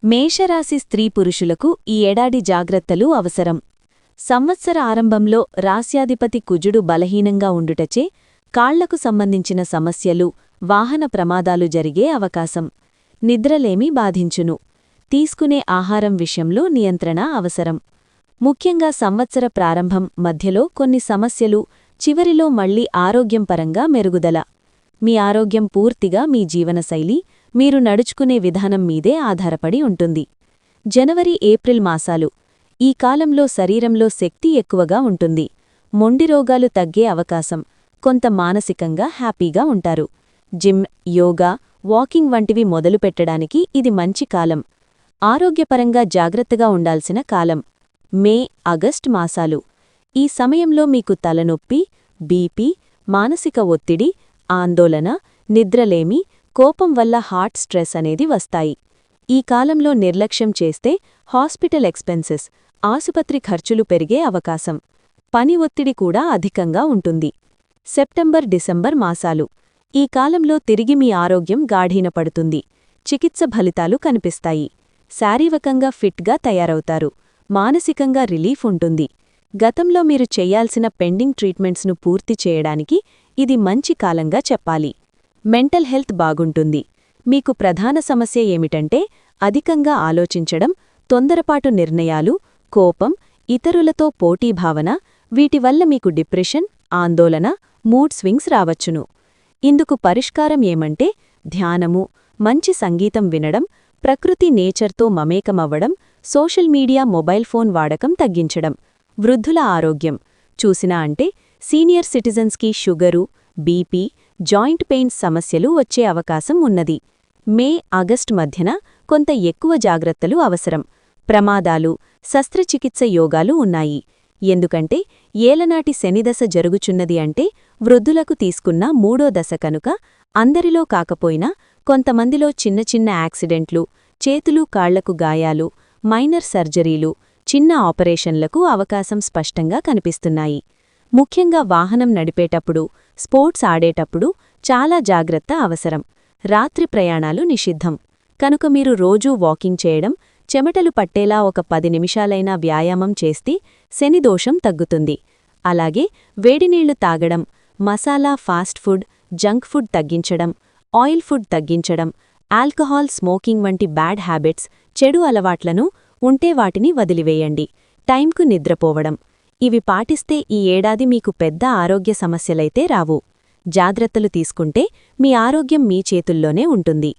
మేషరాశి స్త్రీ పురుషులకు ఈ ఏడాది జాగ్రత్తలు అవసరం. సంవత్సర ఆరంభంలో రాస్యాధిపతి కుజుడు బలహీనంగా ఉండుటచే కాళ్లకు సంబంధించిన సమస్యలు, వాహన ప్రమాదాలు జరిగే అవకాశం. నిద్రలేమి బాధించును. తీసుకునే ఆహారం విషయంలో నియంత్రణ అవసరం. ముఖ్యంగా సంవత్సర ప్రారంభం, మధ్యలో కొన్ని సమస్యలు, చివరిలో మళ్లీ ఆరోగ్యం పరంగా మెరుగుదల. మీ ఆరోగ్యం పూర్తిగా మీ జీవనశైలి, మీరు నడుచుకునే విధానం మీదే ఆధారపడి ఉంటుంది. జనవరి, ఏప్రిల్ మాసాలు. ఈ కాలంలో శరీరంలో శక్తి ఎక్కువగా ఉంటుంది. మొండి రోగాలు తగ్గే అవకాశం. కొంత మానసికంగా హ్యాపీగా ఉంటారు. జిమ్, యోగా, వాకింగ్ వంటివి మొదలుపెట్టడానికి ఇది మంచి కాలం. ఆరోగ్యపరంగా జాగ్రత్తగా ఉండాల్సిన కాలం మే, ఆగస్ట్ మాసాలు. ఈ సమయంలో మీకు తలనొప్పి, బీపీ, మానసిక ఒత్తిడి, ఆందోళన, నిద్రలేమి, కోపం వల్ల హార్ట్ స్ట్రెస్ అనేది వస్తాయి. ఈ కాలంలో నిర్లక్ష్యం చేస్తే హాస్పిటల్ ఎక్స్పెన్సెస్, ఆసుపత్రి ఖర్చులు పెరిగే అవకాశం. పని ఒత్తిడి కూడా అధికంగా ఉంటుంది. సెప్టెంబర్, డిసెంబర్ మాసాలు. ఈ కాలంలో తిరిగి మీ ఆరోగ్యం గాఢీనపడుతుంది. చికిత్స ఫలితాలు కనిపిస్తాయి. శారీరకంగా ఫిట్గా తయారవుతారు. మానసికంగా రిలీఫ్ ఉంటుంది. గతంలో మీరు చెయ్యాల్సిన పెండింగ్ ట్రీట్మెంట్స్ను పూర్తి చేయడానికి ఇది మంచి కాలంగా చెప్పాలి. మెంటల్ హెల్త్ బాగుంటుంది. మీకు ప్రధాన సమస్య ఏమిటంటే అధికంగా ఆలోచించడం, తొందరపాటు నిర్ణయాలు, కోపం, ఇతరులతో పోటీభావన. వీటివల్ల మీకు డిప్రెషన్, ఆందోళన, మూడ్ స్వింగ్స్ రావచ్చును. ఇందుకు పరిష్కారం ఏమంటే ధ్యానము, మంచి సంగీతం వినడం, ప్రకృతి నేచర్తో మమేకమవ్వడం, సోషల్ మీడియా, మొబైల్ ఫోన్ వాడకం తగ్గించడం. వృద్ధుల ఆరోగ్యం చూసినా అంటే సీనియర్ సిటిజన్స్కి షుగరు, బీపీ, జాయింట్ పెయిన్స్ సమస్యలు వచ్చే అవకాశం ఉన్నది. మే, ఆగస్ట్ మధ్యన కొంత ఎక్కువ జాగ్రత్తలు అవసరం. ప్రమాదాలు, శస్త్రచికిత్స యోగాలు ఉన్నాయి. ఎందుకంటే ఏలనాటి శనిదశ జరుగుచున్నది అంటే వృద్ధులకు తీసుకున్న మూడో దశ కనుక అందరిలో కాకపోయినా కొంతమందిలో చిన్న చిన్న యాక్సిడెంట్లు, చేతులు కాళ్లకు గాయాలు, మైనర్ సర్జరీలు, చిన్న ఆపరేషన్లకు అవకాశం స్పష్టంగా కనిపిస్తున్నాయి. ముఖ్యంగా వాహనం నడిపేటప్పుడు, స్పోర్ట్స్ ఆడేటప్పుడు చాలా జాగ్రత్త అవసరం. రాత్రి ప్రయాణాలు నిషిద్ధం. కనుక మీరు రోజూ వాకింగ్ చేయడం, చెమటలు పట్టేలా ఒక 10 నిమిషాలైనా వ్యాయామం చేస్తే శనిదోషం తగ్గుతుంది. అలాగే వేడినీళ్లు తాగడం, masala, fast food, junk food తగ్గించడం, ఆయిల్ ఫుడ్ తగ్గించడం, ఆల్కహాల్, స్మోకింగ్ వంటి బ్యాడ్ హ్యాబిట్స్, చెడు అలవాట్లను ఉంటే వాటిని వదిలివేయండి. టైంకు నిద్రపోవడం. ఇవి పాటిస్తే ఈ ఏడాది మీకు పెద్ద ఆరోగ్య సమస్యలైతే రావు. జాగ్రత్తలు తీసుకుంటే మీ ఆరోగ్యం మీ చేతుల్లోనే ఉంటుంది.